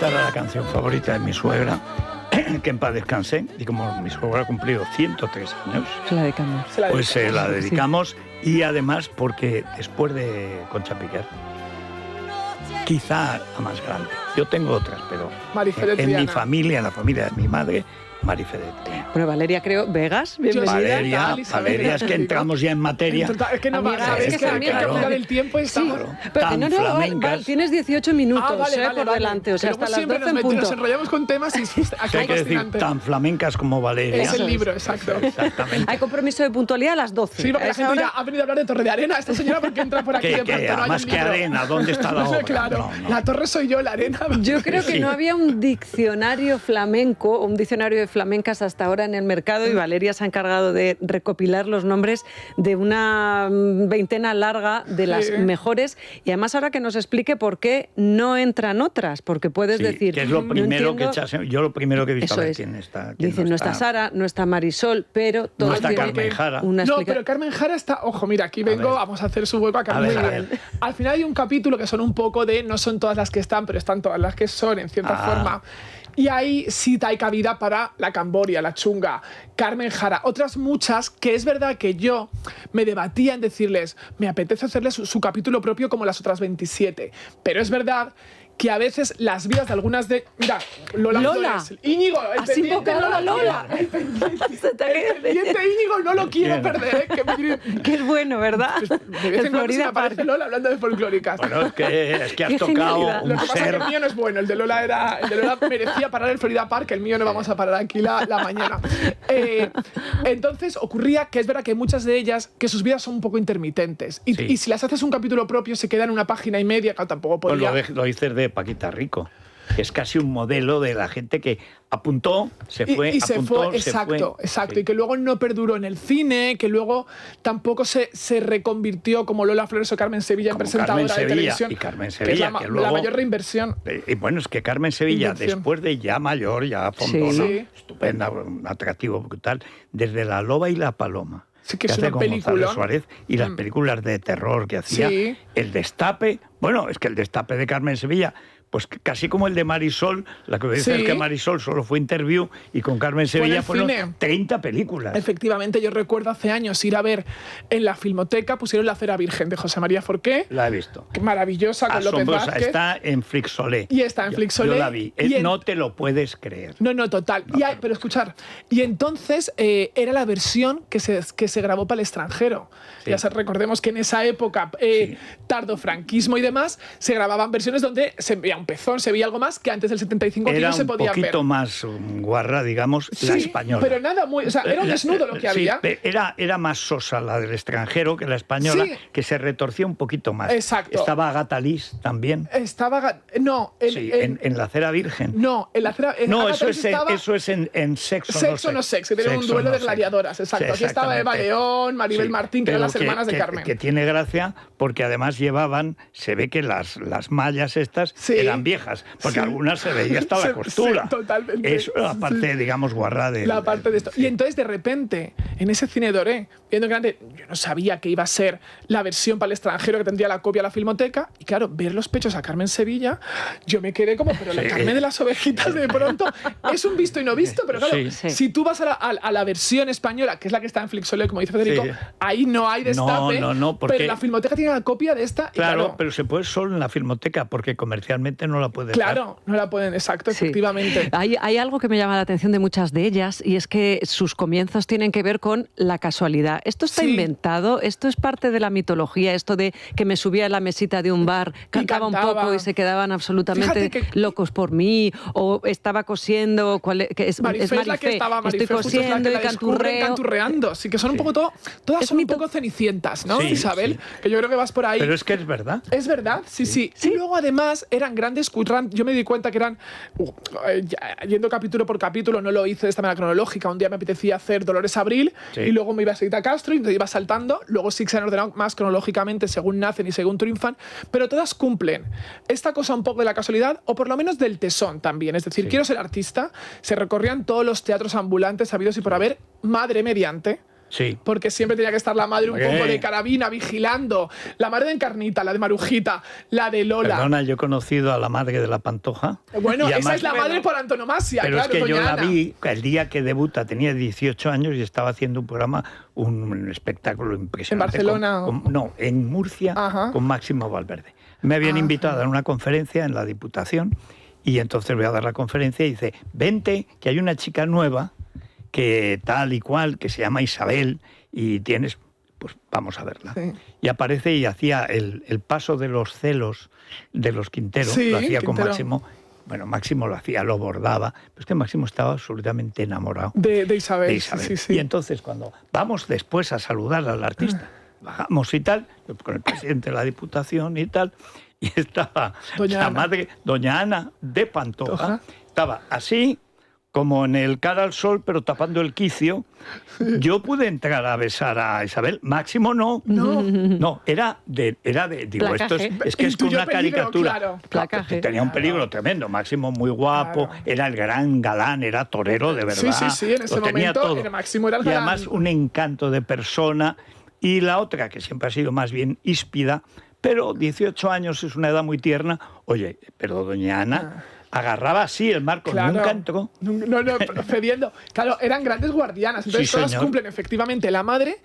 esta era la canción favorita de mi suegra, que en paz descanse, y como mi suegra ha cumplido 103 años, Se la dedicamos. pues se la dedicamos, y además porque después de Concha Piquer, quizá la más grande. Yo tengo otras, pero Marifé de en Triana. mi familia, en la familia de mi madre, Marifé de Triana. Bueno, Valeria, creo, Vegas, bienvenida. Valeria, Isabel, Valeria, es que entramos ya en materia. Es que no Amiga, va, ¿sabes? es que Hay que claro. cuidar el tiempo y estamos... Pero Tan no, flamencas. tienes 18 minutos vale, por delante, o sea, Que luego hasta las siempre 12 en nos punto. enrollamos con temas y Sí, aquí hay es que decir, fascinante. tan flamencas como Valeria. Es el libro, exacto. Exactamente. Hay compromiso de puntualidad a las 12. Sí, porque A la esa gente hora- dirá, ha venido a hablar de Torre de Arena esta señora porque entra por aquí Que- de que pronto, no hay además un que libro. arena, ¿dónde está la obra? Claro, No. la torre soy yo, la arena. Yo creo que Sí. no había un diccionario flamenco, un diccionario de flamencas hasta ahora en el mercado, y Valeria se ha encargado de recopilar los nombres de una veintena larga de las mejores, y además ahora que nos explique por qué no entran otras, porque puedes Sí, decir... que es lo "No primero que entiendo". echas. Yo lo primero que he visto, Eso a ver es. quién está. quién Dicen, no está Sara, no está Marisol, pero todo está tiene Carmen Jara. una No, explica- pero Carmen Jara está... Ojo, mira, aquí vengo, ver. vamos a hacer su hueco a Carmen ver, a Jara. ver. Al final hay un capítulo que son un poco de... No son todas las que están, pero están todas las que son, en cierta forma. Y ahí sí hay cabida para la Camboria, la Chunga, Carmen Jara, otras muchas que es verdad que yo me debatía en decirles, me apetece hacerles su capítulo propio como las otras 27. Pero es verdad que a veces las vidas de algunas de... Mira, Lola Flores, Íñigo, el Has pendiente invocado a Lola. El pendiente, Se te ha caído el pendiente Íñigo no lo quiero Bien. perder. Que me, Que es bueno, ¿verdad? de vez El en cuando se me Florida aparece Park. Lola hablando de folclóricas. Bueno, es que has Qué tocado genialidad. un Lo que pasa es que ser. el mío no es bueno, el de Lola merecía parar el Florida Park, el mío no vamos a parar aquí la mañana. Entonces ocurría que es verdad que hay muchas de ellas que sus vidas son un poco intermitentes y, Sí. y si las haces un capítulo propio se queda en una página y media, que tampoco Pues podría... lo dices de Paquita Rico. Es casi un modelo de la gente que apuntó, se fue, y se apuntó, fue, se exacto, fue. exacto. Sí. Y que luego no perduró en el cine, que luego tampoco se reconvirtió como Lola Flores o Carmen Sevilla en Como presentadora Carmen de Sevilla, televisión. y Carmen que es Sevilla, la, que la luego- mayor reinversión. Y bueno, es que Carmen Sevilla, Invención. después de ya mayor, ya fondona, Sí. estupenda, un atractivo brutal, desde La Loba y la Paloma, Sí, que es hace una con peliculón. González Suárez, y las películas de terror que hacía, Sí. El Destape, bueno, es que El Destape de Carmen Sevilla, pues casi como el de Marisol, la que dice Sí. es que Marisol solo fue interview, y con Carmen Fue en Sevilla el fueron cine. 30 películas. Efectivamente, yo recuerdo hace años ir a ver en la Filmoteca, pusieron La Cera Virgen de José María Forqué, La he visto. maravillosa, con López Asombrosa, Vázquez. está en Flixolé. Y está en Flixolé. Yo la vi. Y en- No te lo puedes creer. No, total. Pero escuchar, y entonces era la versión que se grabó para el extranjero. Sí. Recordemos que en esa época, tardofranquismo y demás, se grababan versiones donde se veía un pezón, se veía algo más que antes del 75 aquí Era no se un podía ver. poquito más guarra, digamos, la Sí, española. pero nada muy... O sea, era un desnudo lo que Sí, había. era más sosa la del extranjero que la española, Sí. que se retorcía un poquito más. Exacto. Estaba Agatha Liz también. Estaba... No, Sí, en La Cera Virgen. No, en la Cera... No, Agatha eso Christie estaba- es en Sexo, Sexo no Sex, que tiene un Sexo duelo no de Sex. gladiadoras, exacto. Sí, Aquí estaba Eva exactamente. León, Maribel Sí, Martín, que eran pero las hermanas de Carmen. Que tiene gracia porque además llevaban, se ve que las mallas estas Sí. eran viejas, porque Sí. algunas se veía hasta Sí, la costura. sí, totalmente. Eso era la parte, Sí. digamos, guarra de... La parte de esto. Y entonces, de repente, en ese cine Doré, viendo grande, yo no sabía que iba a ser la versión para el extranjero que tendría la copia a la Filmoteca. Y claro, ver los pechos a Carmen Sevilla, yo me quedé como, pero la Sí. Carmen de las ovejitas de pronto es un visto y no visto. Pero claro, Sí. si tú vas a la versión española, que es la que está en Flixolé, como dice Federico, Sí. ahí no hay destape. No, porque- pero la Filmoteca tiene la copia de esta. Y Claro, pero se puede solo en la Filmoteca, porque comercialmente no la puedes claro, no la pueden, exacto, Sí. efectivamente. Hay algo que me llama la atención de muchas de ellas, y es que sus comienzos tienen que ver con la casualidad. ¿Esto está Sí. inventado? ¿Esto es parte de la mitología? Esto de que me subía a la mesita de un bar, cantaba un cantaba. poco y se quedaban absolutamente Fíjate que- locos por mí, o estaba cosiendo, que es Marifé es la que Marifé, estaba, Marifé estoy justo es la cosiendo que y la descubren canturreo. canturreando. Sí, que son un poco todas Es son un mito- poco cenicientas, ¿no, Sí, Isabel? sí. Que yo creo que vas por ahí. Pero es que es verdad. Es verdad, sí. Y luego además eran grandes curran. Yo me di cuenta que eran, yendo capítulo por capítulo, no lo hice de esta manera cronológica. Un día me apetecía hacer Dolores Abril Sí. y luego me iba a Seita Castro y entonces iba saltando. Luego sí que se han ordenado más cronológicamente según nacen y según triunfan, pero todas cumplen esta cosa un poco de la casualidad o por lo menos del tesón también. Es decir, Sí. quiero ser artista. Se recorrían todos los teatros ambulantes habidos y por haber, madre mediante. Sí. Porque siempre tenía que estar la madre un Oye. poco de carabina, vigilando. La madre de Encarnita, la de Marujita, la de Lola. Perdona, yo he conocido a la madre de la Pantoja. Bueno, y esa además- es la madre por antonomasia, Pero claro, es que yo doña la Ana. vi el día que debuta, tenía 18 años y estaba haciendo un programa, un espectáculo impresionante. ¿En Barcelona? No, en Murcia, Ajá. con Máximo Valverde. Me habían invitado a dar una conferencia en la Diputación y entonces voy a dar la conferencia y dice, vente, que hay una chica nueva que tal y cual, que se llama Isabel y tienes... Pues vamos a verla. Sí. Y aparece y hacía el paso de los celos de los Quintero, Sí, lo hacía con Quintero. Máximo. Bueno, Máximo lo hacía, lo bordaba, pero es que Máximo estaba absolutamente enamorado De Isabel. de Isabel. Sí, sí. Y entonces cuando vamos después a saludar al artista, bajamos y tal, con el presidente de la Diputación y tal, y estaba Doña la Ana. madre, doña Ana de Pantoja, Toja. estaba así, como en el cara al sol, pero tapando el quicio. Yo pude entrar a besar a Isabel. Máximo no. No, era de digo, esto Placaje. es que es con Intuyó una peligro, caricatura. claro. Placaje. Tenía un peligro tremendo. Máximo muy guapo, Claro. era el gran galán, era torero de verdad. Sí, sí, sí, en ese lo tenía momento todo. era Máximo era el y además galán. un encanto de persona. Y la otra, que siempre ha sido más bien híspida, pero 18 años es una edad muy tierna. Oye, pero doña Ana agarraba así el marco, Claro. nunca entró. No, cediendo. Claro, eran grandes guardianas. Entonces Sí, todas señor. cumplen efectivamente la madre.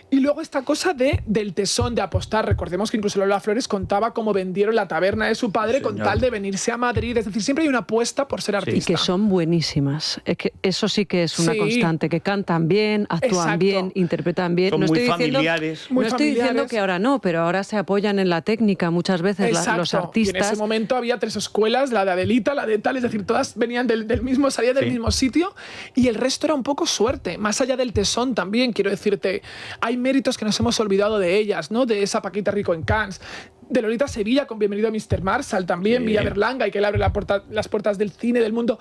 Y luego esta cosa del tesón de apostar. Recordemos que incluso Lola Flores contaba cómo vendieron la taberna de su padre con Señor. tal de venirse a Madrid. Es decir, siempre hay una apuesta por ser Y artista. que son buenísimas. Es que eso sí que es una Sí. constante, que cantan bien, actúan Exacto. bien, interpretan bien. Son no muy estoy diciendo, familiares. Muy no estoy diciendo familiares. que ahora no, pero ahora se apoyan en la técnica muchas veces Exacto. los Y artistas. en ese momento había 3 escuelas, la de Adelita, la de tal, es decir, todas venían del mismo, salían del Sí. mismo sitio y el resto era un poco suerte. Más allá del tesón también, quiero decirte, hay méritos que nos hemos olvidado de ellas, ¿no? De esa Paquita Rico en Cannes, de Lolita Sevilla con Bienvenido a Mr. Marshall también, Sí. Villa Berlanga y que le abre las puertas del cine, del mundo.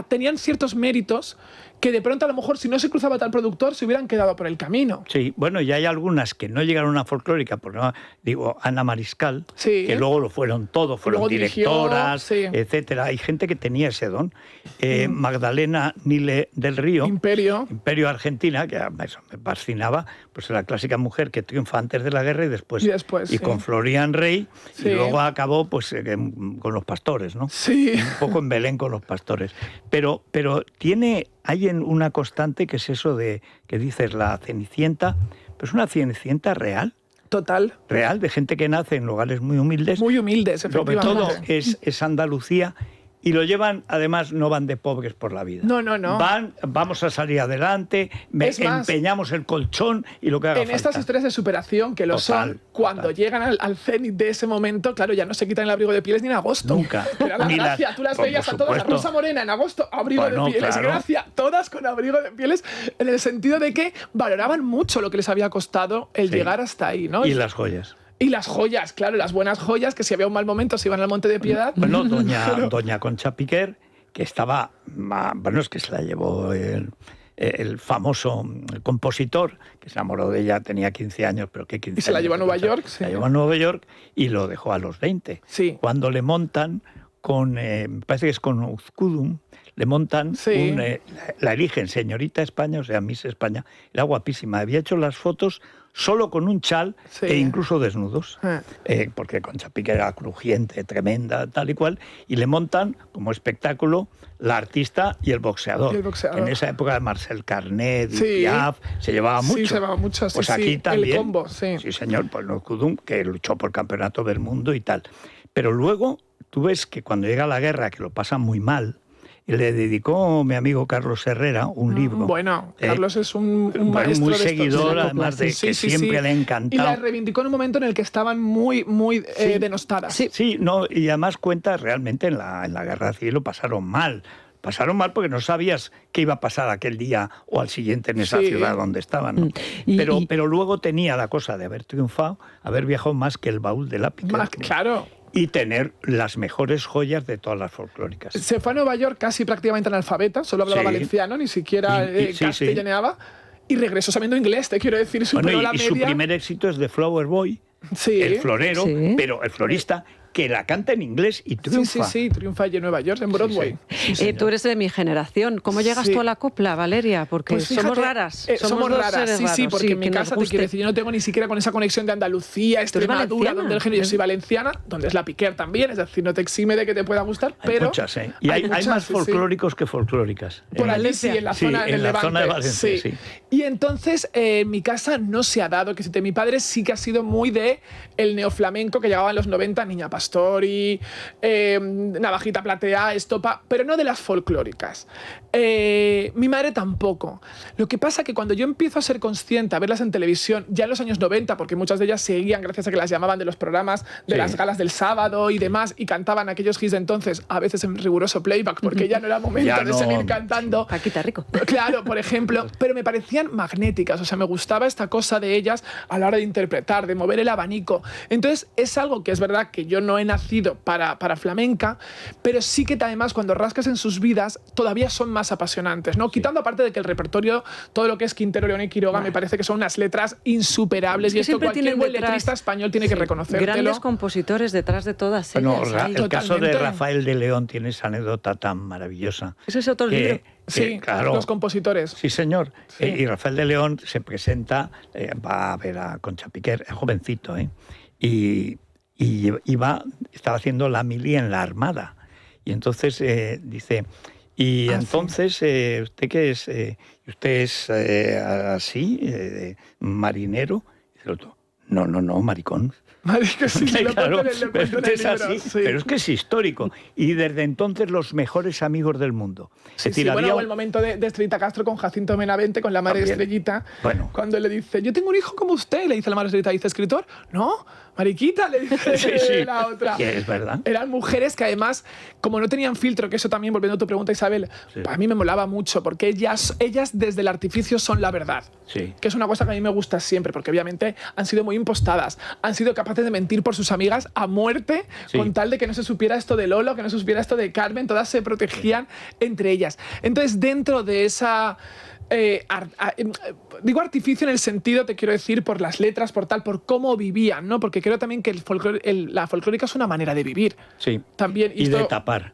Tenían ciertos méritos que de pronto a lo mejor si no se cruzaba tal productor se hubieran quedado por el camino. Sí, bueno, y hay algunas que no llegaron a folclórica, por no, digo, Ana Mariscal, Sí. que luego lo fueron todo, fueron Luego dirigió, directoras, sí. etcétera. Hay gente que tenía ese don. Magdalena Nile del Río, Imperio. Argentina, que eso me fascinaba, pues la clásica mujer que triunfa antes de la guerra y después, Sí. con Florian Rey, Sí. y luego acabó pues con los pastores, ¿no? Sí. Un poco en Belén con los pastores. Pero hay una constante que es eso de que dices la Cenicienta, pues una Cenicienta real, Total. de gente que nace en lugares muy humildes. Muy humildes, Sobre efectivamente. todo es Andalucía. Y lo llevan, además, no van de pobres por la vida. No. Vamos a salir adelante, Es más, empeñamos el colchón y lo que haga En falta. estas historias de superación, que lo Total, son, cuando total. llegan al cenit de ese momento, claro, ya no se quitan el abrigo de pieles ni en agosto. Nunca. Era la Ni gracia. las- Tú las por veías a todas. La supuesto. Rosa Morena en agosto, abrigo Bueno, de pieles. claro. Gracia. Todas con abrigo de pieles, en el sentido de que valoraban mucho lo que les había costado el Sí. llegar hasta ahí, ¿no? Y las joyas. Y las joyas, claro, las buenas joyas, que si había un mal momento se iban al Monte de Piedad. Bueno, doña Concha Piquer, que estaba, bueno, es que se la llevó el famoso compositor, que se enamoró de ella, tenía 15 años, pero ¿qué 15 Y se la años? llevó a Nueva O sea, York, Se sí. la llevó a Nueva York y lo dejó a los 20. Sí. Cuando le montan me parece que es con Uzkudum, le montan, Sí. la eligen señorita España, o sea, Miss España, era guapísima, había hecho las fotos solo con un chal Sí. e incluso desnudos, Ah. porque Concha Piquer era crujiente, tremenda, tal y cual, y le montan como espectáculo la artista y el boxeador. Y el boxeador. En esa época de Marcel Carnet, Sí. Piaf, se llevaba Sí, mucho. se llevaba mucho, sí, Pues sí, aquí el también. combo, sí. Sí, señor, pues Uzkudum, que luchó por el campeonato del mundo y tal. Pero luego tú ves que cuando llega la guerra, que lo pasa muy mal, y le dedicó mi amigo Carlos Herrera un libro. Bueno, Eh, Carlos es un bueno, maestro muy de estos. seguidor, de la además de Sí, que sí, siempre sí. le ha Y encantado. la reivindicó en un momento en el que estaban muy denostadas. Sí. Sí, no, y además cuenta realmente en la guerra civil lo pasaron mal. Pasaron mal porque no sabías qué iba a pasar aquel día o al siguiente en esa Sí. ciudad donde estaban, ¿no? Y- Pero luego tenía la cosa de haber triunfado, haber viajado más que el baúl de la Piquer. Claro. Y tener las mejores joyas de todas las folclóricas. Se fue a Nueva York casi prácticamente analfabeta, solo hablaba Sí. valenciano, ni siquiera Sí, castellaneaba. Y regresó sabiendo inglés, te quiero decir, superó Bueno, la y su media. primer éxito es de Flower Boy, Sí. el florero, Sí. pero el florista, que la canta en inglés y triunfa. Sí, triunfa en Nueva York, en Broadway. Tú eres de mi generación. ¿Cómo llegas tú a la copla, Valeria? Porque Pues fíjate, somos raras. Somos raras, sí, porque en mi casa te quiero decir, yo no tengo ni siquiera con esa conexión de Andalucía, Extremadura, donde el género, yo soy valenciana, donde es la piquer también, es decir, no te exime de que te pueda gustar, pero... Muchas, ¿eh? Y hay más folclóricos que folclóricas. Por allí sí, en la zona, en el Levante. Zona de Valencia, sí. Y entonces, en mi casa no se ha dado, que mi padre sí que ha sido muy de el neoflamenco que llegaba en los 90, Niña Pastori, Navajita Platea, Estopa, pero no de las folclóricas. Mi madre tampoco. Lo que pasa que cuando yo empiezo a ser consciente, a verlas en televisión, ya en los años 90, porque muchas de ellas seguían gracias a que las llamaban de los programas, de las galas del sábado y demás, y cantaban aquellos hits de entonces, a veces en riguroso playback, porque ya no era momento de seguir cantando. Paquita Rico. Claro, por ejemplo, pero me parecían magnéticas, o sea, me gustaba esta cosa de ellas a la hora de interpretar, de mover el abanico. Entonces, es algo que es verdad que yo no he nacido para flamenca, pero sí que además cuando rascas en sus vidas todavía son más apasionantes, ¿no? Quitando aparte de que el repertorio, todo lo que es Quintero, León y Quiroga, me parece que son unas letras insuperables, y esto cualquier buen letrista español tiene que reconocértelo. Grandes compositores detrás de todas ellas. El caso de Rafael de León tiene esa anécdota tan maravillosa. Ese es otro libro. Sí, claro. Los compositores. Sí, señor. Sí. Y Rafael de León se presenta, va a ver a Concha Piquer, es jovencito, y estaba haciendo la mili en la Armada. Y entonces dice, entonces, ¿usted qué es? ¿Usted es así, marinero? Y dice el otro, no, maricón. Sí, claro, pero es que es histórico. Y desde entonces los mejores amigos del mundo. Bueno, el momento de Estrellita Castro con Jacinto Benavente, con la madre de Estrellita, cuando le dice, yo tengo un hijo como usted, le dice la madre de Estrellita, dice, ¿escritor? No, mariquita, le dice la otra. Que es verdad. Eran mujeres que además, como no tenían filtro, que eso también, volviendo a tu pregunta, Isabel, a mí me molaba mucho, porque ellas desde el artificio son la verdad. Sí. Que es una cosa que a mí me gusta siempre, porque obviamente han sido muy impostadas, han sido capaces de mentir por sus amigas a muerte, con tal de que no se supiera esto de Lolo, que no se supiera esto de Carmen, todas se protegían entre ellas. Entonces, dentro de esa... digo artificio en el sentido, te quiero decir, por las letras, por cómo vivían, ¿no? Porque creo también que la folclórica es una manera de vivir. Sí. También, y de tapar.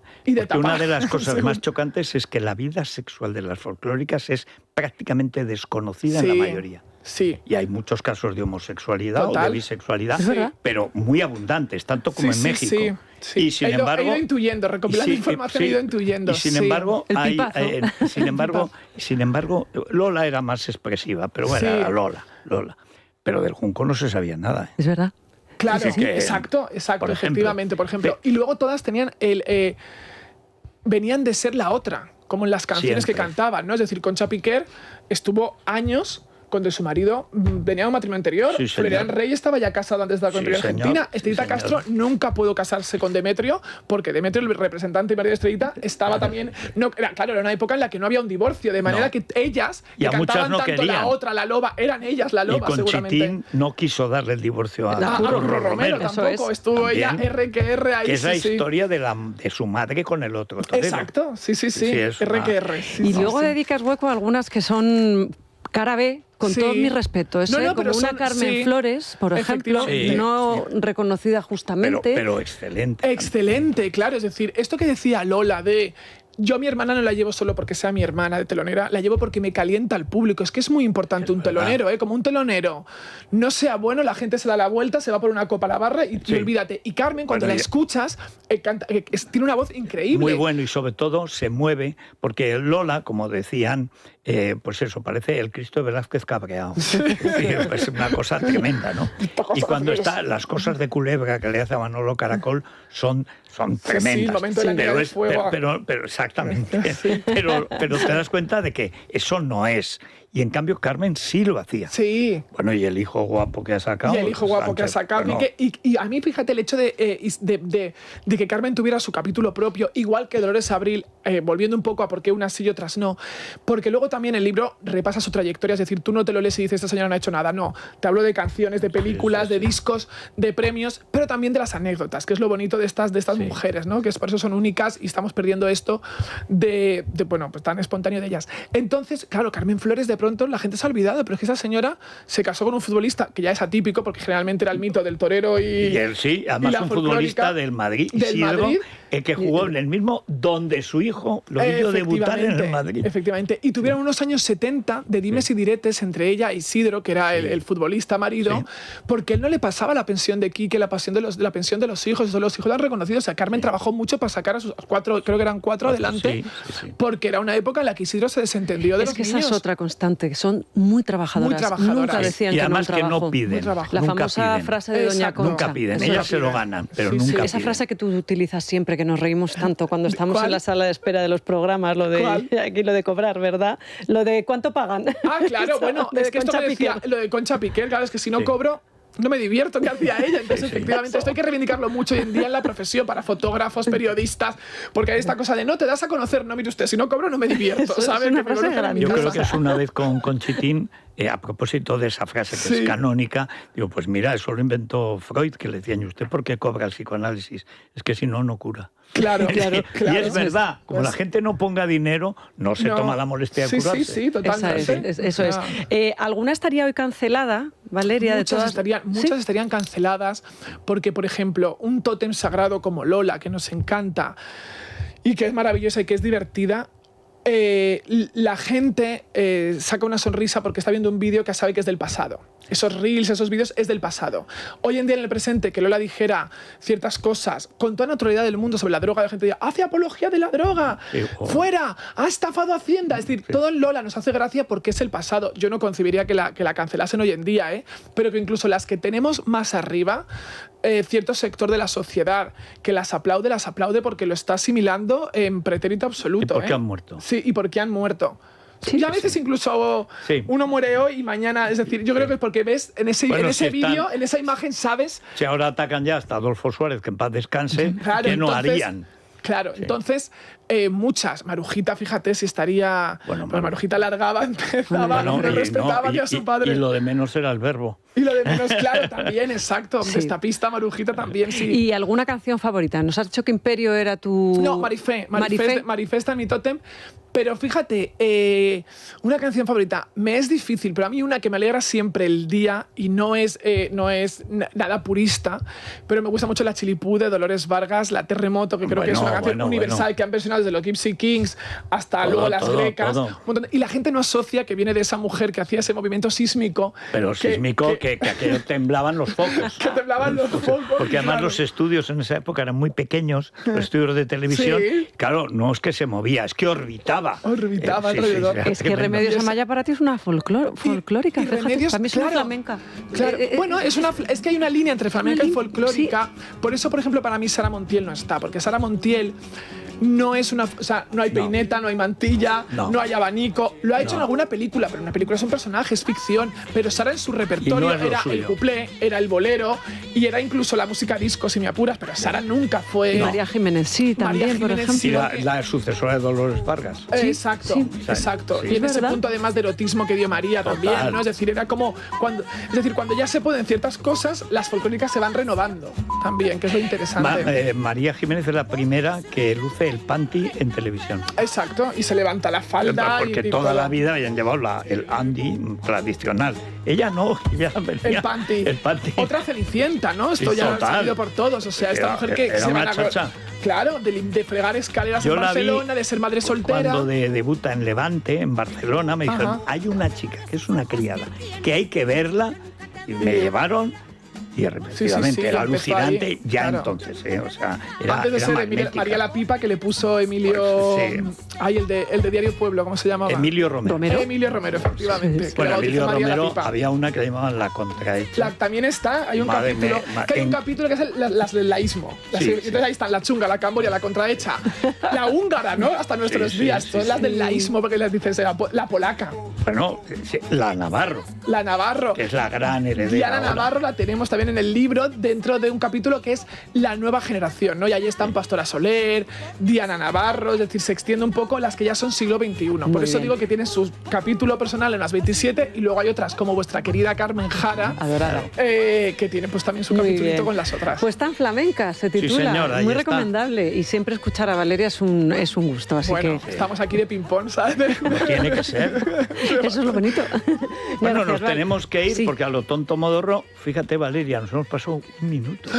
Una de las cosas más chocantes es que la vida sexual de las folclóricas es prácticamente desconocida en la mayoría. Sí. Y hay muchos casos de homosexualidad o de bisexualidad, pero muy abundantes, tanto como en México. Sí. Y sin embargo, he ido intuyendo, recopilando información, he ido intuyendo. Y sin embargo, sin embargo, Lola era más expresiva, pero bueno, era Lola. Pero del Junco no se sabía nada. Es verdad. Claro, exacto, efectivamente, por ejemplo. Y luego todas tenían venían de ser la otra, como en las canciones que cantaban, ¿no? Es decir, Concha Piquer estuvo años cuando su marido venía de un matrimonio anterior. Florian Rey estaba ya casado antes de estar con Río Argentina. Estrellita Castro nunca pudo casarse con Demetrio, porque Demetrio, el representante y marido de Estrellita, estaba también... era una época en la que no había un divorcio, de manera que ellas, que cantaban tanto querían. La otra, la loba, eran ellas la loba, seguramente. Y Conchitín no quiso darle el divorcio a Curro Romero tampoco. Estuvo ella R ahí. Que es la historia de su madre con el otro. Exacto, sí. R. Y luego dedicas hueco a algunas que son cara B, con todo mi respeto, como una Carmen Flores, por ejemplo, no reconocida justamente. Pero excelente. Excelente, claro. Es decir, esto que decía Lola de... Yo a mi hermana no la llevo solo porque sea mi hermana de telonera, la llevo porque me calienta al público. Es que es muy importante un telonero, como un telonero no sea bueno, la gente se da la vuelta, se va por una copa a la barra y olvídate. Y Carmen, cuando la escuchas, tiene una voz increíble. Muy bueno, y sobre todo se mueve, porque Lola, como decían, pues eso, parece el Cristo de Velázquez cabreado. Es una cosa tremenda, ¿no? Y cuando está las cosas de Culebra que le hace a Manolo Caracol son tremendas. Sí, el momento de la fuego. Pero exactamente. Pero te das cuenta de que eso no es. Y en cambio Carmen sí lo hacía. Sí. Bueno, y el hijo guapo que ha sacado. Bueno. Y a mí, fíjate, el hecho de que Carmen tuviera su capítulo propio, igual que Dolores Abril, volviendo un poco a por qué unas sí y otras no, porque luego también el libro repasa su trayectoria, es decir, tú no te lo lees y dices, esta señora no ha hecho nada, no. Te hablo de canciones, de películas, de discos, de premios, pero también de las anécdotas, que es lo bonito de estas mujeres, ¿no? Que es por eso son únicas y estamos perdiendo esto pues tan espontáneo de ellas. Entonces, claro, Carmen Flores de pronto la gente se ha olvidado, pero es que esa señora se casó con un futbolista, que ya es atípico, porque generalmente era el mito del torero y él sí, además un futbolista del Madrid, Isidro, que jugó en el mismo donde su hijo lo vio debutar en el Madrid. Efectivamente, y tuvieron unos años 70 de dimes y diretes entre ella e Isidro, que era el futbolista marido, porque él no le pasaba la pensión de Quique, la pensión de los hijos, eso los hijos lo han reconocido. O sea, Carmen trabajó mucho para sacar a sus 4, creo que eran 4 adelante, porque era una época en la que Isidro se desentendió de los niños. Es que esa es otra constante, que son muy trabajadoras. Nunca decían y además que no piden. La famosa frase de Doña Concha. Nunca piden, ellas se lo ganan, pero nunca piden. Esa frase que tú utilizas siempre, que nos reímos tanto cuando estamos en la sala de espera de los programas, lo de aquí lo de cobrar, ¿verdad? Lo de ¿cuánto pagan? Ah, claro, bueno, es que esto me decía, lo de Concha Piquer, claro, es que si no cobro, no me divierto, ¿qué hacía ella? Entonces, efectivamente, esto hay que reivindicarlo mucho hoy en día en la profesión, para fotógrafos, periodistas, porque hay esta cosa de no te das a conocer, no, mire usted, si no cobro no me divierto, ¿sabes? Yo creo que es una vez con Conchitín, a propósito de esa frase que es canónica, digo, pues mira, eso lo inventó Freud, que le decían, ¿y usted por qué cobra el psicoanálisis? Es que si no, no cura. Claro. Y es verdad, como la gente no ponga dinero, no se toma la molestia de curarse. Sí, totalmente. Eso es. ¿Alguna estaría hoy cancelada, Valeria? Muchas estarían canceladas porque, por ejemplo, un tótem sagrado como Lola, que nos encanta y que es maravillosa y que es divertida, la gente saca una sonrisa porque está viendo un vídeo que sabe que es del pasado. Esos reels, esos vídeos es del pasado. Hoy en día, en el presente, que Lola dijera ciertas cosas con toda naturalidad del mundo sobre la droga, la gente diría, hace apología de la droga, fuera, ha estafado a Hacienda. Es decir, todo en Lola nos hace gracia porque es el pasado. Yo no concebiría que la cancelasen hoy en día, pero que incluso las que tenemos más arriba, cierto sector de la sociedad que las aplaude porque lo está asimilando en pretérito absoluto. ¿Y por qué han muerto? Sí, y por qué han muerto. Y a veces incluso uno muere hoy y mañana, es decir, yo creo que es porque ves en ese vídeo, en esa imagen, sabes... Si ahora atacan ya hasta Adolfo Suárez, que en paz descanse, claro, ¿qué no harían? Claro, entonces, muchas. Marujita, fíjate si estaría... Bueno, Marujita largaba, empezaba, no respetaba a su padre. Y lo de menos era el verbo. Y lo de menos, claro, también, exacto. Esta pista, Marujita, también, sí. ¿Y alguna canción favorita? ¿Nos has dicho que Imperio era tu...? No, Marifé está en mi tótem. Pero fíjate, una canción favorita, me es difícil, pero a mí una que me alegra siempre el día y no es nada purista, pero me gusta mucho la Chilipú de Dolores Vargas, La Terremoto, que creo que es una canción universal que han versionado desde los Gypsy Kings hasta luego las grecas. Y la gente no asocia que viene de esa mujer que hacía ese movimiento sísmico. Pero sísmico que aquello temblaban los focos. Que temblaban los focos. Porque además los estudios en esa época eran muy pequeños, los estudios de televisión. Claro, no es que se movía, es que orbitaba. Alrededor. Es que Remedios Amaya para ti es una folclórica, fíjate, Remedios, para mí es una flamenca. Claro. Bueno, es que hay una línea entre flamenca y folclórica. Por eso, por ejemplo, para mí Sara Montiel no está, porque Sara Montiel no es una... O sea, no hay peineta, no hay mantilla, no hay abanico. Lo ha hecho en alguna película, pero una película es un personaje, es ficción. Pero Sara en su repertorio era el cuplé, era el bolero y era incluso la música disco, si me apuras, pero Sara nunca fue... Y María Jiménez, sí, también, por ejemplo. Y la sucesora de Dolores Vargas. Exacto. Y en ese punto, además de erotismo que dio María también, ¿no? Es decir, era como... cuando ya se pueden ciertas cosas, las folclóricas se van renovando también, que es lo interesante. María Jiménez es la primera que luce el panty en televisión. Exacto, y se levanta la falda. Porque toda la vida habían llevado el Andy tradicional. Ella no, ella venía el panty. Otra Cenicienta, ¿no? Esto ya ha salido por todos. O sea, esta mujer que era se una chacha. Claro, de fregar escaleras en Barcelona, de ser madre soltera. Cuando debuta en Levante, en Barcelona, me dijeron, hay una chica que es una criada, que hay que verla, y me llevaron. Y efectivamente, era alucinante ahí, entonces, o sea, antes de ser María la Pipa, que le puso Emilio... el de Diario Pueblo, ¿cómo se llamaba? Emilio Romero. Emilio Romero, efectivamente. Bueno, Emilio Romero, había una que le llamaban La Contrahecha. También está, hay un capítulo que es las del laísmo. Entonces ahí están la chunga, la camboria, la contrahecha, la húngara, ¿no? Hasta nuestros días. Todas las del laísmo, porque les dices la polaca. Bueno, la Navarro. La Navarro. Que es la gran heredera. Diana Navarro la tenemos también en el libro dentro de un capítulo que es la nueva generación, ¿no? Y ahí están Pastora Soler, Diana Navarro, es decir, se extiende un poco las que ya son siglo XXI. Por eso digo que tiene su capítulo personal en las 27 y luego hay otras como vuestra querida Carmen Jara, adorada, que tiene pues también su capítulito con las otras. Pues tan flamenca se titula, sí, señora, muy recomendable y siempre escuchar a Valeria es un gusto, así que estamos aquí de ping-pong, ¿sabes? Tiene que ser. Eso es lo bonito. Bueno, Gracias, nos Val. tenemos que ir Sí. porque a lo tonto modorro, fíjate, Valeria, nos hemos pasado un minuto.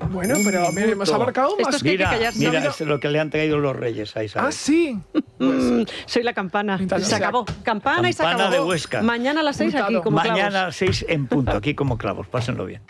Bueno, pero mira, hemos abarcado Esto más. es que hay que callarse. Mira, No, es lo que le han traído los reyes a Isabel. Ah, sí. Soy la campana. Mientras no Se sea acabó. Campana y se Campana acabó. de Huesca. Mañana a las 6 aquí Multado. como clavos. Mañana a las 6 en punto, aquí como clavos. Pásenlo bien.